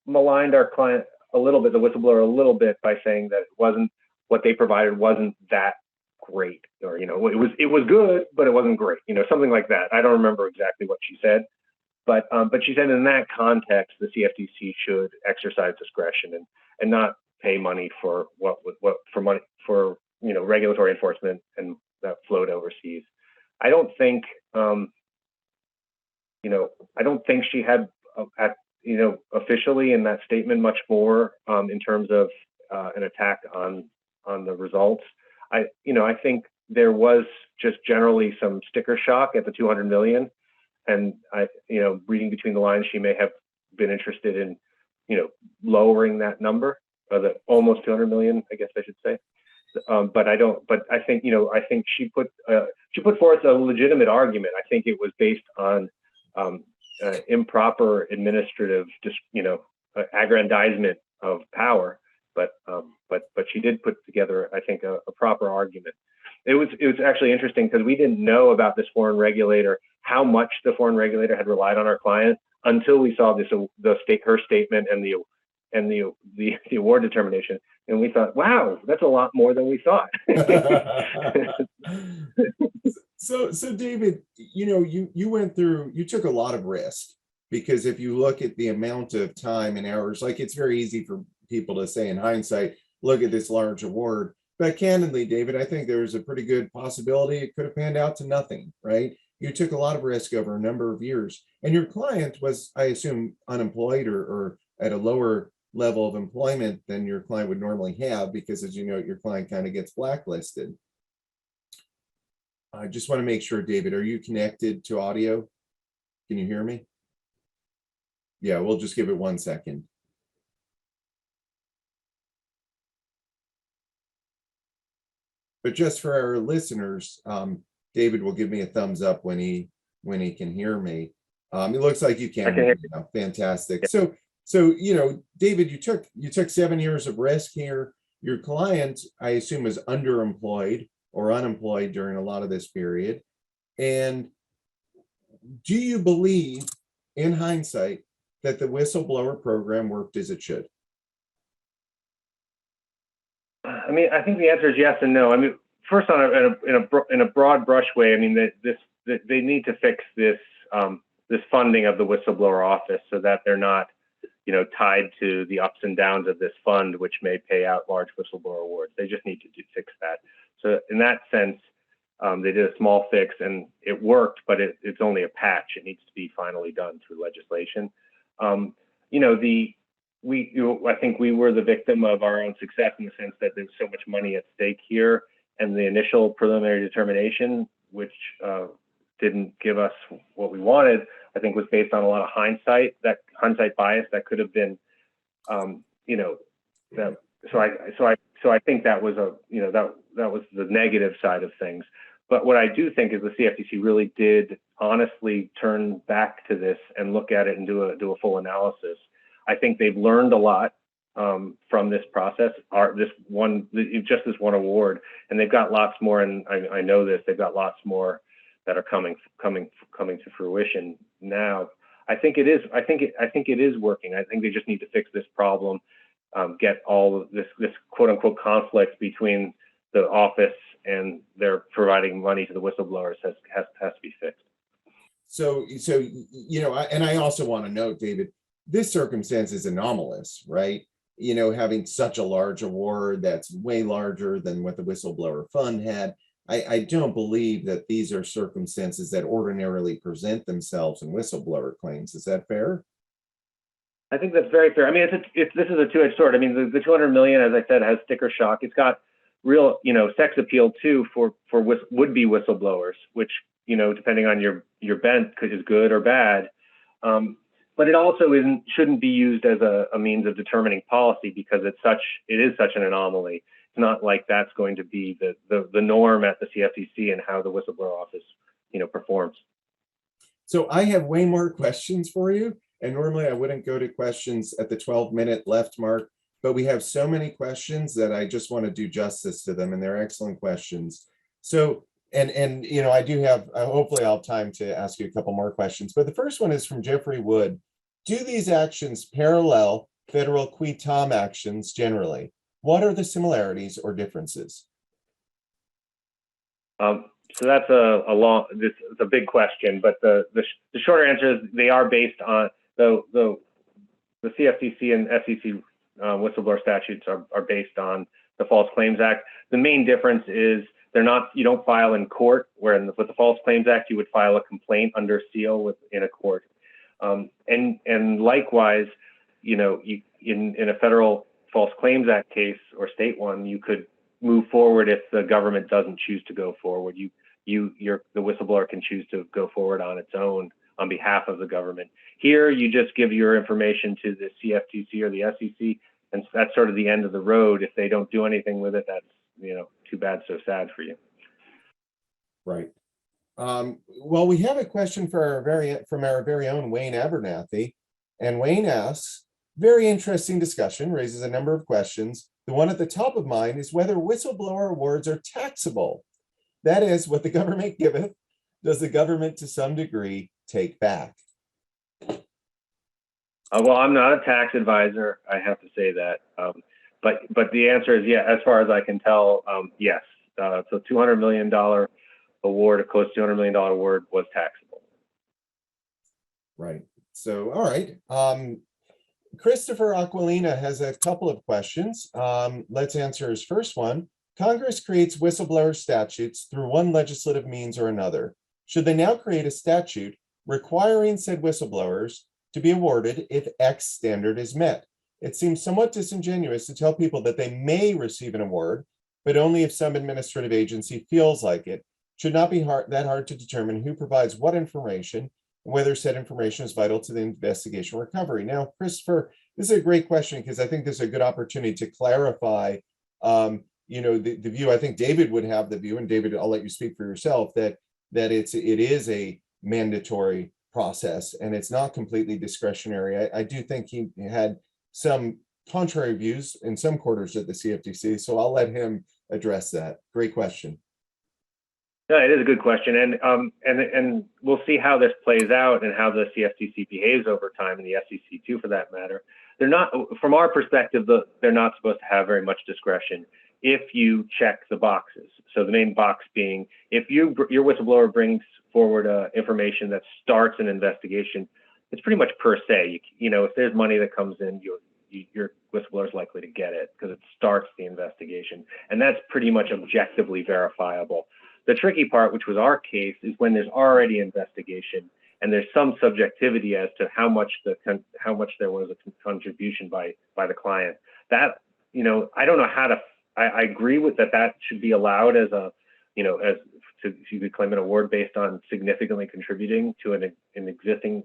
maligned our client a little bit, the whistleblower a little bit, by saying that what they provided wasn't that great, or it was good, but it wasn't great, something like that. I don't remember exactly what she said, but she said in that context the CFTC should exercise discretion and not pay money for regulatory enforcement and that flowed overseas. I don't think she had officially in that statement much more in terms of an attack on the results. I think there was just generally some sticker shock at the 200 million, and reading between the lines, she may have been interested in lowering that number, the almost 200 million, I guess I should say. But I think she put forth a legitimate argument. I think it was based on improper administrative, aggrandizement of power. But she did put together, I think, a proper argument. It was actually interesting because we didn't know about this foreign regulator, how much the foreign regulator had relied on our client, until we saw her statement and the award determination, and we thought, wow, that's a lot more than we thought. So David, you took a lot of risk, because if you look at the amount of time and hours, like, it's very easy for people to say in hindsight, look at this large award. But candidly, David, I think there's a pretty good possibility it could have panned out to nothing, right? You took a lot of risk over a number of years, and your client was, I assume, unemployed or at a lower level of employment than your client would normally have, because as you know, your client kind of gets blacklisted. I just want to make sure, David, are you connected to audio? Can you hear me? Yeah, we'll just give it 1 second. But just for our listeners, David will give me a thumbs up when he can hear me. It looks like you can. I can hear you. Now. Fantastic. So you know, David, you took 7 years of risk here. Your client, I assume, was underemployed or unemployed during a lot of this period. And do you believe, in hindsight, that the whistleblower program worked as it should? I mean, I think the answer is yes and no. I mean, first, in a broad brush way, I mean they need to fix this this funding of the whistleblower office so that they're not, you know, tied to the ups and downs of this fund, which may pay out large whistleblower awards. They just need to fix that. So in that sense, they did a small fix and it worked, but it's only a patch. It needs to be finally done through legislation. You know, I think we were the victim of our own success in the sense that there's so much money at stake here, and the initial preliminary determination, which didn't give us what we wanted, I think was based on a lot of hindsight bias that could have been, you know, that. So I think that was that was the negative side of things. But what I do think is the CFTC really did honestly turn back to this and look at it and do a full analysis. I think they've learned a lot from this process. Just this one award, and they've got lots more. And I know this. They've got lots more that are coming to fruition now. I think it is. I think it is working. I think they just need to fix this problem, get all of this quote unquote conflict between the office and they're providing money to the whistleblowers has to be fixed. So you know, and I also want to note, David, this circumstance is anomalous, right? You know, having such a large award that's way larger than what the whistleblower fund had. I don't believe that these are circumstances that ordinarily present themselves in whistleblower claims. Is that fair? I think that's very fair. I mean, this is a two-edged sword. I mean, the $200 million, as I said, has sticker shock. It's got real, you know, sex appeal too for would-be whistleblowers, which, you know, depending on your bent, is good or bad. But it also shouldn't be used as a means of determining policy because it is such an anomaly. It's not like that's going to be the norm at the CFTC and how the whistleblower office, you know, performs. So I have way more questions for you. And normally I wouldn't go to questions at the 12-minute left mark, but we have so many questions that I just want to do justice to them, and they're excellent questions. So, and you know, I do have, hopefully I'll have time to ask you a couple more questions, but the first one is from Jeffrey Wood. Do these actions parallel federal qui tam actions generally? What are the similarities or differences? So that's it's a big question, but the shorter answer is they are based on the CFTC and SEC whistleblower statutes are based on the False Claims Act. The main difference is you don't file in court, where with the False Claims Act, you would file a complaint under seal in a court. And likewise, you know, in a federal False Claims Act case or state one, you could move forward if the government doesn't choose to go forward. The whistleblower can choose to go forward on its own on behalf of the government. Here, you just give your information to the CFTC or the SEC, and that's sort of the end of the road. If they don't do anything with it, that's, you know, too bad, so sad for you. Right. Well, we have a question from our very own Wayne Abernathy, and Wayne asks, very interesting discussion, raises a number of questions. The one at the top of mind is whether whistleblower awards are taxable. That is, what the government giveth, does the government to some degree take back? Well, I'm not a tax advisor, I have to say that. But the answer is yeah, as far as I can tell, yes. So $200 million award, a close to $200 million award was taxable. Right. So, all right. Christopher Aquilina has a couple of questions. Let's answer his first one. Congress creates whistleblower statutes through one legislative means or another. Should they now create a statute requiring said whistleblowers to be awarded if X standard is met? it seems somewhat disingenuous to tell people that they may receive an award, but only if some administrative agency feels like it. Should not be that hard to determine who provides what information and whether said information is vital to the investigation recovery. Now, Christopher, this is a great question because I think this is a good opportunity to clarify, the view. I think David would have the view, and David, I'll let you speak for yourself, that it is a mandatory process and it's not completely discretionary. I do think he had some contrary views in some quarters at the CFTC, so I'll let him address that. Great question. No, it is a good question, and we'll see how this plays out and how the CFTC behaves over time, and the SEC too, for that matter. They're not, from our perspective, they're not supposed to have very much discretion if you check the boxes. So the main box being, if your whistleblower brings forward information that starts an investigation, it's pretty much per se. If there's money that comes in, your whistleblower is likely to get it because it starts the investigation, and that's pretty much objectively verifiable. The tricky part, which was our case, is when there's already investigation and there's some subjectivity as to how much there was a contribution by the client. That, I don't know how to. I agree with that. That should be allowed as you could claim an award based on significantly contributing to an existing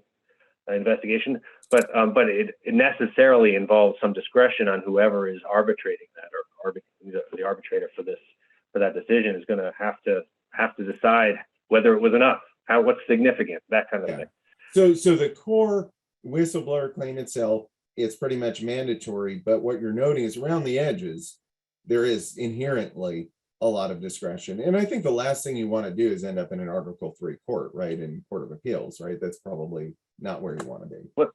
investigation, but it necessarily involves some discretion on whoever is arbitrating that, or the arbitrator for that decision is going to have to decide whether it was enough, what's significant, that kind of thing. So the core whistleblower claim itself, it's pretty much mandatory, but what you're noting is around the edges, there is inherently a lot of discretion. And I think the last thing you want to do is end up in an Article 3 court, right? In Court of Appeals, right? That's probably not where you want to be. Well,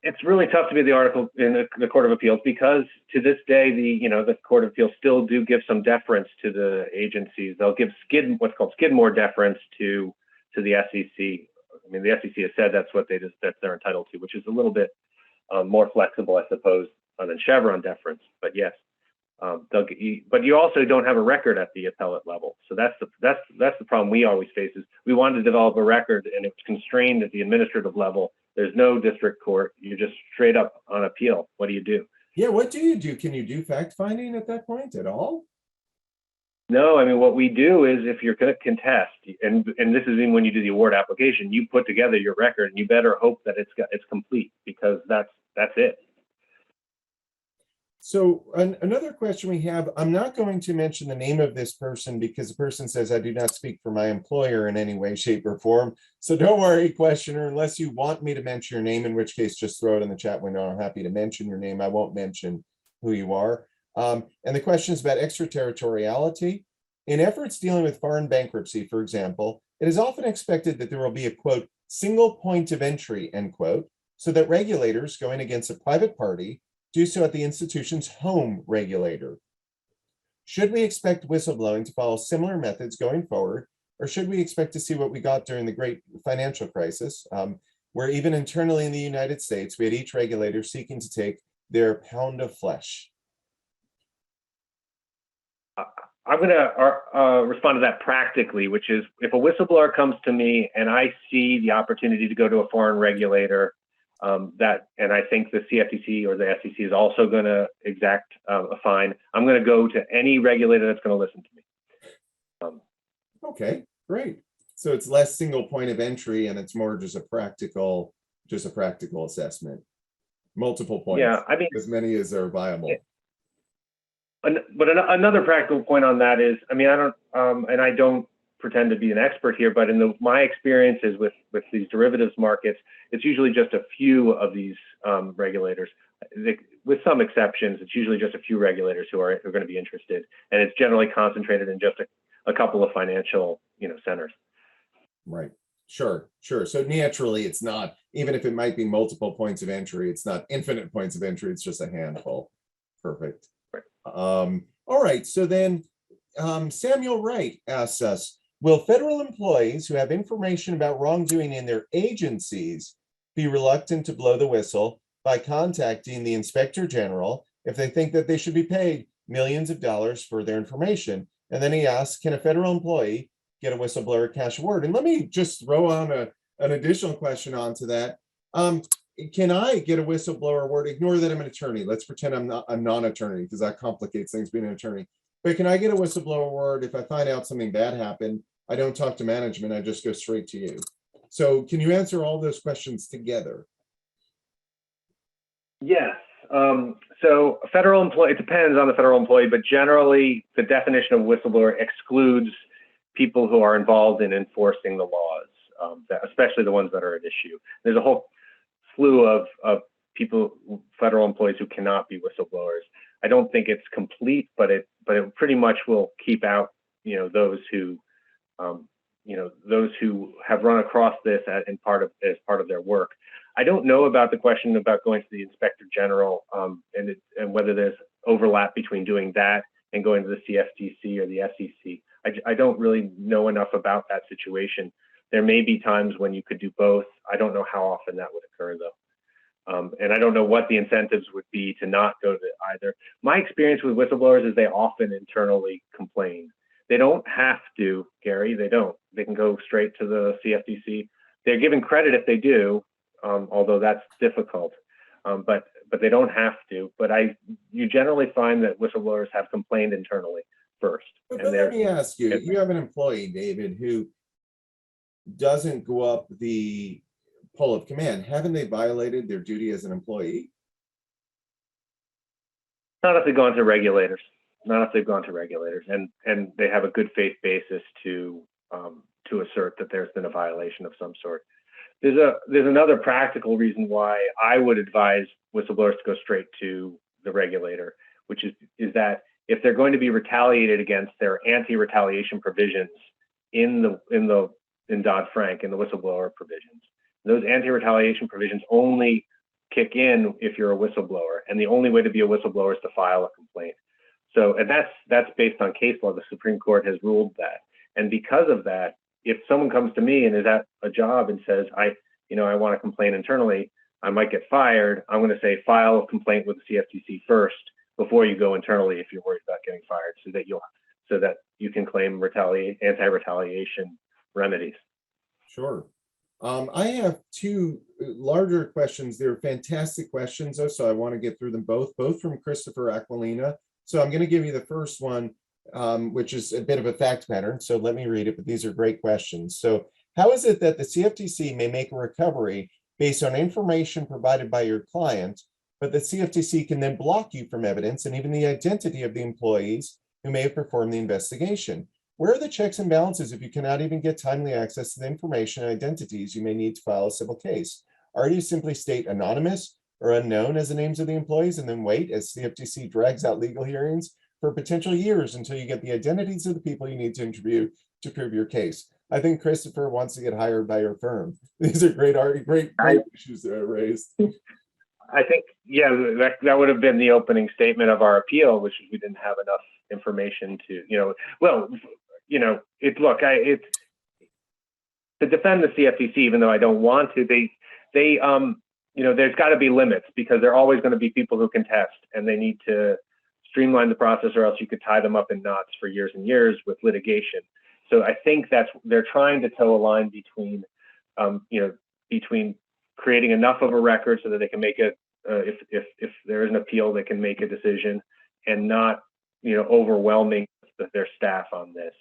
it's really tough to be the article in the Court of Appeals because to this day, the Court of Appeals still do give some deference to the agencies. They'll give what's called Skidmore deference to the SEC. I mean, the SEC has said that's what they're entitled to, which is a little bit more flexible, I suppose, than Chevron deference. But yes, but you also don't have a record at the appellate level. So that's the problem we always face is we wanted to develop a record and it's constrained at the administrative level. There's no district court. You're just straight up on appeal. What do you do? Yeah, what do you do? Can you do fact finding at that point at all? No, I mean, what we do is if you're going to contest, and this is even when you do the award application, you put together your record and you better hope that it's complete because that's it. So another question we have, I'm not going to mention the name of this person because the person says I do not speak for my employer in any way, shape, or form. So don't worry, questioner, unless you want me to mention your name, in which case just throw it in the chat window. I'm happy to mention your name. I won't mention who you are. And the question is about extraterritoriality. In efforts dealing with foreign bankruptcy, for example, it is often expected that there will be a, quote, single point of entry, end quote, so that regulators going against a private party do so at the institution's home regulator. Should we expect whistleblowing to follow similar methods going forward, or should we expect to see what we got during the great financial crisis, where even internally in the United States, we had each regulator seeking to take their pound of flesh? I'm going to respond to that practically, which is if a whistleblower comes to me and I see the opportunity to go to a foreign regulator, and I think the CFTC or the SEC is also going to exact a fine, I'm going to go to any regulator that's going to listen to me. Okay, great. So it's less single point of entry and it's more just a practical assessment. Multiple points. Yeah, I mean, as many as are viable. But another practical point on that is, I mean, I don't pretend to be an expert here, but in my experiences with these derivatives markets, it's usually just a few of these regulators. With some exceptions, it's usually just a few regulators who are going to be interested, and it's generally concentrated in just a couple of financial centers. Right. Sure. So naturally, it's not, even if it might be multiple points of entry, it's not infinite points of entry. It's just a handful. Perfect. Right. All right. So then Samuel Wright asks us, will federal employees who have information about wrongdoing in their agencies be reluctant to blow the whistle by contacting the Inspector General if they think that they should be paid millions of dollars for their information? And then he asks, can a federal employee get a whistleblower cash award? And let me just throw on an additional question onto that. can I get a whistleblower award? Ignore that I'm an attorney. Let's pretend I'm non-attorney because that complicates things being an attorney. But can I get a whistleblower award if I find out something bad happened? I don't talk to management. I just go straight to you. So can you answer all those questions together? Yes. So a federal employee, it depends on the federal employee, but generally the definition of whistleblower excludes people who are involved in enforcing the laws, especially the ones that are at issue. There's a whole slew of people, federal employees who cannot be whistleblowers. I don't think it's complete, but it pretty much will keep out, those who, those who have run across this as part of their work. I don't know about the question about going to the Inspector General and whether there's overlap between doing that and going to the Cftc or the SEC. I don't really know enough about that situation. There may be times when you could do both. I don't know how often that would occur though. And I don't know what the incentives would be to not go to either. My experience with whistleblowers is they often internally complain. They don't have to, Gary, they don't. They can go straight to the CFTC. They're given credit if they do, although that's difficult, but they don't have to. But you generally find that whistleblowers have complained internally first. But let me ask you, you have an employee, David, who doesn't go up the pole of command. Haven't they violated their duty as an employee? Not if they've gone to regulators. Not if they've gone to regulators and they have a good faith basis to assert that there's been a violation of some sort. There's another practical reason why I would advise whistleblowers to go straight to the regulator, which is that if they're going to be retaliated against, their anti-retaliation provisions in Dodd-Frank, in the whistleblower provisions. Those anti-retaliation provisions only kick in if you're a whistleblower, and the only way to be a whistleblower is to file a complaint. So, and that's based on case law. The Supreme Court has ruled that, and because of that, if someone comes to me and is at a job and says, I want to complain internally, I might get fired. I'm going to say, file a complaint with the CFTC first before you go internally if you're worried about getting fired, so that you can claim anti-retaliation remedies. Sure. I have two larger questions. They're fantastic questions, though, so I want to get through them both from Christopher Aquilina. So I'm going to give you the first one, which is a bit of a fact pattern. So let me read it, but these are great questions. So how is it that the CFTC may make a recovery based on information provided by your client, but the CFTC can then block you from evidence and even the identity of the employees who may have performed the investigation? Where are the checks and balances if you cannot even get timely access to the information and identities you may need to file a civil case? Or do you simply state anonymous or unknown as the names of the employees and then wait as CFTC drags out legal hearings for potential years until you get the identities of the people you need to interview to prove your case? I think Christopher wants to get hired by your firm. These are great issues that are raised. I think, yeah, that would have been the opening statement of our appeal, which is we didn't have enough information to, to defend the CFTC, even though I don't want to, there's got to be limits because there are always going to be people who contest, and they need to streamline the process, or else you could tie them up in knots for years and years with litigation. So I think they're trying to toe a line between, between creating enough of a record so that they can make it, if there is an appeal, they can make a decision, and not, overwhelming their staff on this.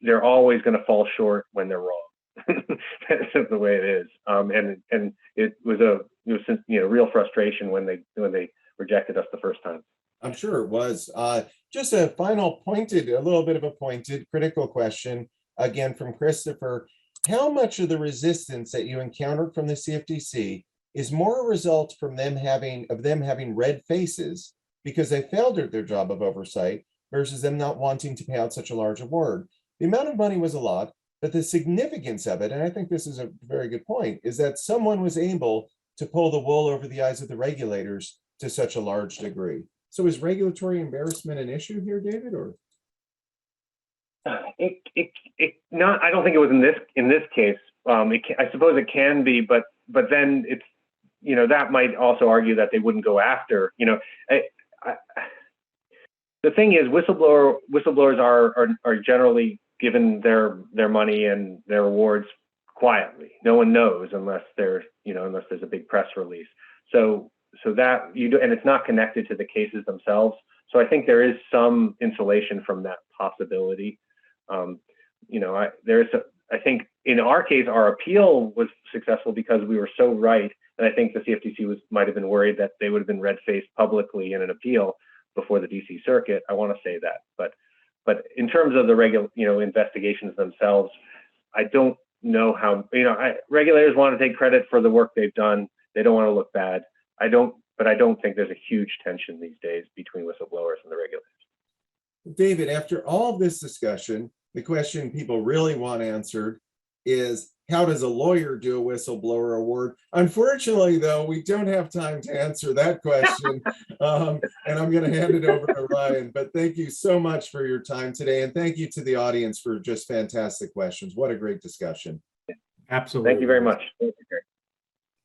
They're always going to fall short when they're wrong. That's just the way it is. And it was real frustration when they rejected us the first time. I'm sure it was. Just a little bit of a pointed critical question, again, from Christopher. How much of the resistance that you encountered from the CFTC is more a result from them having red faces because they failed at their job of oversight versus them not wanting to pay out such a large award? The amount of money was a lot, but the significance of it, and I think this is a very good point, is that someone was able to pull the wool over the eyes of the regulators to such a large degree. So is regulatory embarrassment an issue here, David, or? I don't think it was in this case. I suppose it can be, but then it's, that might also argue that they wouldn't go after, the thing is, whistleblowers are generally given their money and their awards quietly. No one knows unless they're unless there's a big press release. So that you do, and it's not connected to the cases themselves. So I think there is some insulation from that possibility. I think in our case, our appeal was successful because we were so right. And I think the CFTC might have been worried that they would have been red-faced publicly in an appeal before the DC Circuit. I want to say that, but in terms of the investigations themselves, I don't know how, regulators want to take credit for the work they've done. They don't want to look bad. But I don't think there's a huge tension these days between whistleblowers and the regulators. David, after all this discussion, the question people really want answered is, how does a lawyer do a whistleblower award? Unfortunately, though, we don't have time to answer that question. And I'm going to hand it over to Ryan. But thank you so much for your time today. And thank you to the audience for just fantastic questions. What a great discussion. Absolutely. Thank you very much. Thank you, Gary.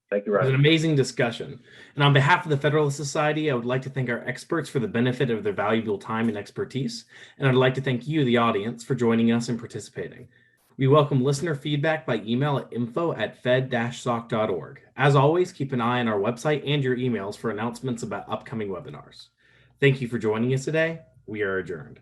Thank you, It was Ryan. an amazing discussion. And on behalf of the Federalist Society, I would like to thank our experts for the benefit of their valuable time and expertise. And I'd like to thank you, the audience, for joining us and participating. We welcome listener feedback by email at info@fed-soc.org. As always, keep an eye on our website and your emails for announcements about upcoming webinars. Thank you for joining us today. We are adjourned.